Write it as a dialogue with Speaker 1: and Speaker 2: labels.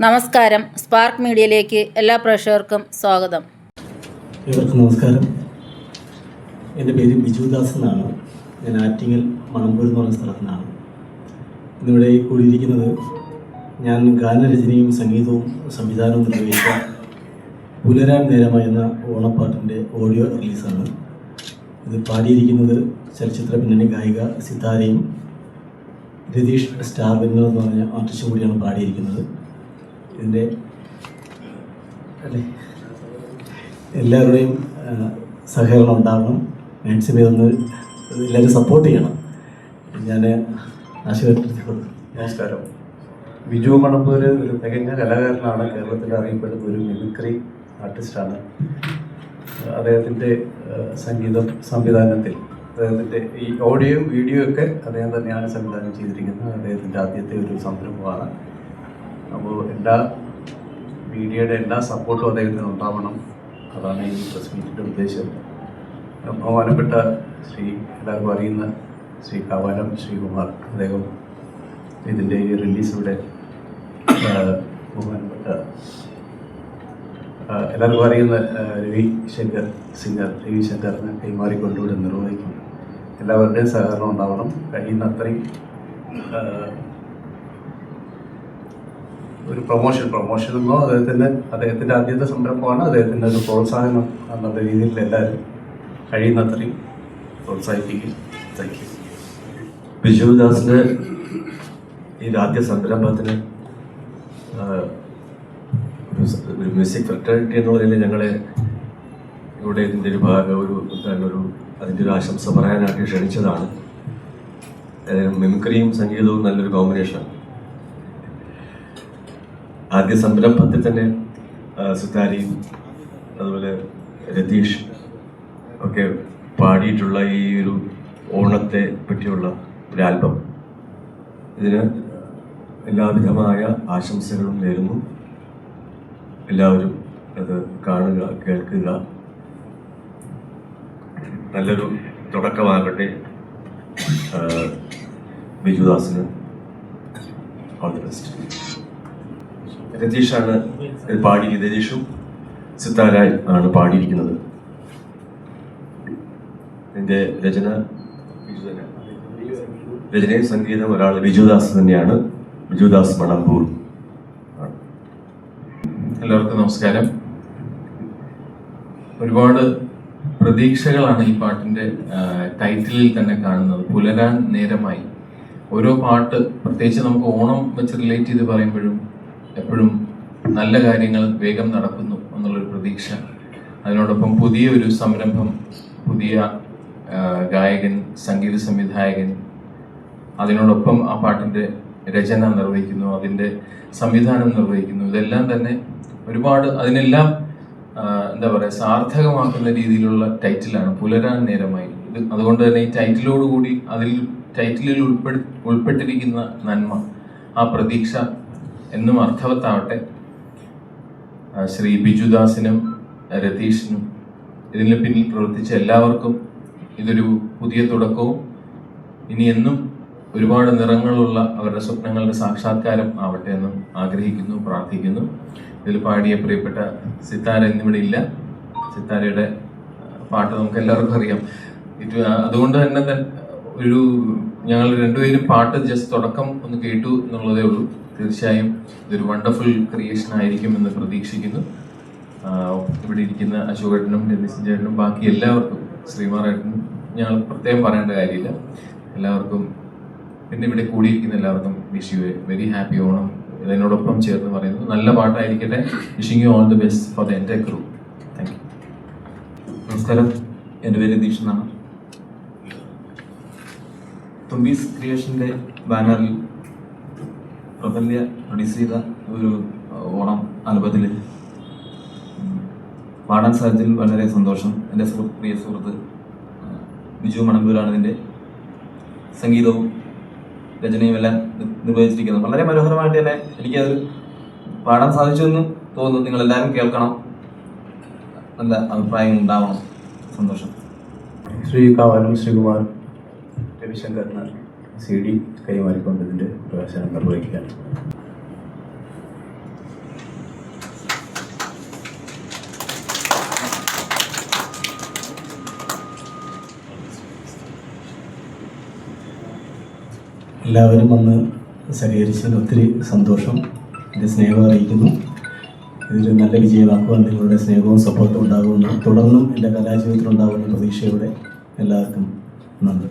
Speaker 1: നമസ്കാരം. സ്പാർക്ക് മീഡിയയിലേക്ക് എല്ലാ പ്രേക്ഷകർക്കും സ്വാഗതം.
Speaker 2: ഏവർക്കും നമസ്കാരം. എൻ്റെ പേര് ബിജുദാസ് എന്നാണ്. ഞാൻ ആറ്റിങ്ങൽ മണമ്പൂർ എന്ന് പറഞ്ഞ സ്ഥലത്തു നിന്നാണ്. ഇന്നിവിടെ കൂടിയിരിക്കുന്നത് ഞാൻ ഗാനരചനയും സംഗീതവും സംവിധാനവും നിർവഹിച്ച പുലരാൻ നേരമായി എന്ന ഓണപ്പാട്ടിൻ്റെ ഓഡിയോ റിലീസാണ്. ഇത് പാടിയിരിക്കുന്നത് ചലച്ചിത്ര പിന്നണി ഗായിക സിതാരയും രതീഷ് സ്റ്റാർ വിന്നർ എന്ന് പറഞ്ഞ ആർട്ടിസ്റ്റും കൂടിയാണ് പാടിയിരിക്കുന്നത്. ഇതിൻ്റെ എല്ലാവരുടെയും സഹകരണം ഉണ്ടാവണം. മാക്സിമം ഒന്ന് എല്ലാവരും സപ്പോർട്ട് ചെയ്യണം. ഞാൻ ആശീർവദിക്കുന്നു.
Speaker 3: നമസ്കാരം. ബിജു മണമ്പൂർ ഒരു തികഞ്ഞ കലാകാരനാണ്. കേരളത്തിൽ അറിയപ്പെടുന്ന ഒരു മിമിക്രി ആർട്ടിസ്റ്റാണ്. അദ്ദേഹത്തിൻ്റെ സംഗീതം സംവിധാനത്തിൽ അദ്ദേഹത്തിൻ്റെ ഈ ഓഡിയോയും വീഡിയോ ഒക്കെ അദ്ദേഹം തന്നെയാണ് സംവിധാനം ചെയ്തിരിക്കുന്നത്. അദ്ദേഹത്തിൻ്റെ ആദ്യത്തെ ഒരു സംരംഭമാണ്. അപ്പോൾ എല്ലാ മീഡിയയുടെ എല്ലാ സപ്പോർട്ടും അദ്ദേഹത്തിന് ഉണ്ടാവണം. അതാണ് ഈ പ്രസ് മീറ്റിൻ്റെ ഉദ്ദേശം. ബഹുമാനപ്പെട്ട എല്ലാവർക്കും അറിയുന്ന ശ്രീ കാവാലം ശ്രീകുമാർ, അദ്ദേഹം ഇതിൻ്റെ ഈ റിലീസിലൂടെ ബഹുമാനപ്പെട്ട എല്ലാവർക്കും അറിയുന്ന രവിശങ്കറിന് കൈമാറിക്കൊണ്ടുകൂടെ നിർവഹിക്കും. എല്ലാവരുടെയും സഹകരണം ഉണ്ടാവണം. കഴിയുന്ന അത്രയും ഒരു പ്രൊമോഷൻ എന്നോ അദ്ദേഹത്തിൻ്റെ ആദ്യത്തെ സംരംഭമാണ്. അദ്ദേഹത്തിൻ്റെ ഒരു പ്രോത്സാഹനം എന്നുള്ള രീതിയിൽ എല്ലാവരും കഴിയുന്നത്രയും പ്രോത്സാഹിപ്പിക്കും. Thank you.
Speaker 4: ബിജുദാസിൻ്റെ ഈ ആദ്യ സംരംഭത്തിന് ഒരു മ്യൂസിക് ഫ്രറ്റേണിറ്റി എന്നുള്ളതിൽ ഞങ്ങളെ ഇവിടെ ഇതിൻ്റെ ഒരു അതിൻ്റെ ഒരു ആശംസ പറയാനായിട്ട് ക്ഷണിച്ചതാണ്. മിമിക്രിയും സംഗീതവും നല്ലൊരു കോമ്പിനേഷനാണ്. ആദ്യ സംരംഭത്തിൽ തന്നെ സിതാരയും അതുപോലെ രതീഷ് ഒക്കെ പാടിയിട്ടുള്ള ഈ ഒരു ഓണത്തെ പറ്റിയുള്ള ഒരു ആൽബം, ഇതിന് എല്ലാവിധമായ ആശംസകളും നേരുന്നു. എല്ലാവരും അത് കാണുക, കേൾക്കുക. നല്ലൊരു തുടക്കമാകട്ടെ ബിജുദാസിന്. All the best. രതീഷാണ് രതീഷും സിതാരായി ആണ് പാടിയിരിക്കുന്നത്. ഇതിൻ്റെ രചനയും സംഗീതം ഒരാൾ ബിജുദാസ് തന്നെയാണ്. ബിജുദാസ് മണമ്പൂർ.
Speaker 5: എല്ലാവർക്കും നമസ്കാരം. ഒരുപാട് പ്രതീക്ഷകളാണ് ഈ പാട്ടിൻ്റെ ടൈറ്റിലിൽ തന്നെ കാണുന്നത്. പുലരാൻ നേരമായി. ഓരോ പാട്ട് പ്രത്യേകിച്ച് നമുക്ക് ഓണം വെച്ച് റിലേറ്റ് ചെയ്ത് പറയുമ്പോഴും എപ്പോഴും നല്ല കാര്യങ്ങൾ വേഗം നടക്കുന്നു എന്നുള്ളൊരു പ്രതീക്ഷ. അതിനോടൊപ്പം പുതിയൊരു സംരംഭം, പുതിയ ഗായകൻ, സംഗീത സംവിധായകൻ, അതിനോടൊപ്പം ആ പാട്ടിൻ്റെ രചന നിർവഹിക്കുന്നു, അതിൻ്റെ സംവിധാനം നിർവഹിക്കുന്നു. ഇതെല്ലാം തന്നെ ഒരുപാട് അതിനെല്ലാം എന്താ പറയുക, സാർത്ഥകമാക്കുന്ന രീതിയിലുള്ള ടൈറ്റിലാണ് പുലരാൻ നേരമായി. ഇത് അതുകൊണ്ട് തന്നെ ഈ ടൈറ്റിലോടുകൂടി ടൈറ്റിലിൽ ഉൾപ്പെട്ടിരിക്കുന്ന നന്മ, ആ പ്രതീക്ഷ എന്നും അർത്ഥവത്താവട്ടെ. ശ്രീ ബിജുദാസിനും രതീഷിനും ഇതിന് പിന്നിൽ പ്രവർത്തിച്ച എല്ലാവർക്കും ഇതൊരു പുതിയ തുടക്കവും ഇനി എന്നും ഒരുപാട് നിറങ്ങളുള്ള അവരുടെ സ്വപ്നങ്ങളുടെ സാക്ഷാത്കാരം ആവട്ടെ എന്നും ആഗ്രഹിക്കുന്നു, പ്രാർത്ഥിക്കുന്നു. ഇതിൽ പാടിയ പ്രിയപ്പെട്ട സിതാര എന്നിവിടെ ഇല്ല. സിതാരയുടെ പാട്ട് നമുക്ക് എല്ലാവർക്കും അറിയാം. അതുകൊണ്ട് തന്നെ ഒരു ഞങ്ങൾ രണ്ടുപേരും പാട്ട് ജസ്റ്റ് തുടക്കം ഒന്ന് കേട്ടു എന്നുള്ളതേ ഉള്ളൂ. തീർച്ചയായും ഇതൊരു വണ്ടർഫുൾ ക്രിയേഷൻ ആയിരിക്കും എന്ന് പ്രതീക്ഷിക്കുന്നു. ഇവിടെ ഇരിക്കുന്ന അശോകേട്ടനും രതീശൻ ചേട്ടനും ബാക്കി എല്ലാവർക്കും, ശ്രീമാറേട്ടനും ഞങ്ങൾ പ്രത്യേകം പറയേണ്ട കാര്യമില്ല. എല്ലാവർക്കും, പിന്നെ ഇവിടെ കൂടിയിരിക്കുന്ന എല്ലാവർക്കും wish you a very happy Onam. ഇതിനോടൊപ്പം ചേർന്ന് പറയുന്നത് നല്ല പാട്ടായിരിക്കട്ടെ. Wishing you all the best for the entire crew. Thank you.
Speaker 6: നമസ്കാരം. എൻ്റെ പേര് രതീഷ് എന്നാണ്. തുമ്പീസ് ക്രിയേഷൻ്റെ ബാനറിൽ പ്രബല്യ പ്രൊഡ്യൂസ് ചെയ്ത ഒരു ഓണം ആൽബത്തിൽ പാടാൻ സാധിച്ചതിൽ വളരെ സന്തോഷം. എൻ്റെ പ്രിയ സുഹൃത്ത് ബിജു മണമ്പൂരാണ് ഇതിൻ്റെ സംഗീതവും രചനയും എല്ലാം നിർവഹിച്ചിരിക്കുന്നത്. വളരെ മനോഹരമായിട്ട് തന്നെ എനിക്കത് പാടാൻ സാധിച്ചുവെന്ന് തോന്നുന്നു. നിങ്ങളെല്ലാവരും കേൾക്കണം, നല്ല അഭിപ്രായം ഉണ്ടാവണം. സന്തോഷം.
Speaker 3: ശ്രീ കാവാലം ശ്രീകുമാർ രവിശങ്കറിന് CD കൈമാറിക്കൊണ്ട് ഇതിൻ്റെ പ്രവേശനം നിർവഹിക്കാൻ.
Speaker 2: എല്ലാവരും വന്ന് സഹകരിച്ചതിന് ഒത്തിരി സന്തോഷം, എൻ്റെ സ്നേഹം അറിയിക്കുന്നു. ഇതൊരു നല്ല വിജയമാക്കുവാൻ നിങ്ങളുടെ സ്നേഹവും സപ്പോർട്ടും ഉണ്ടാകുമെന്ന്, തുടർന്നും എൻ്റെ കലാജീവിതത്തിൽ ഉണ്ടാകുന്ന പ്രതീക്ഷയോടെ എല്ലാവർക്കും നന്ദി.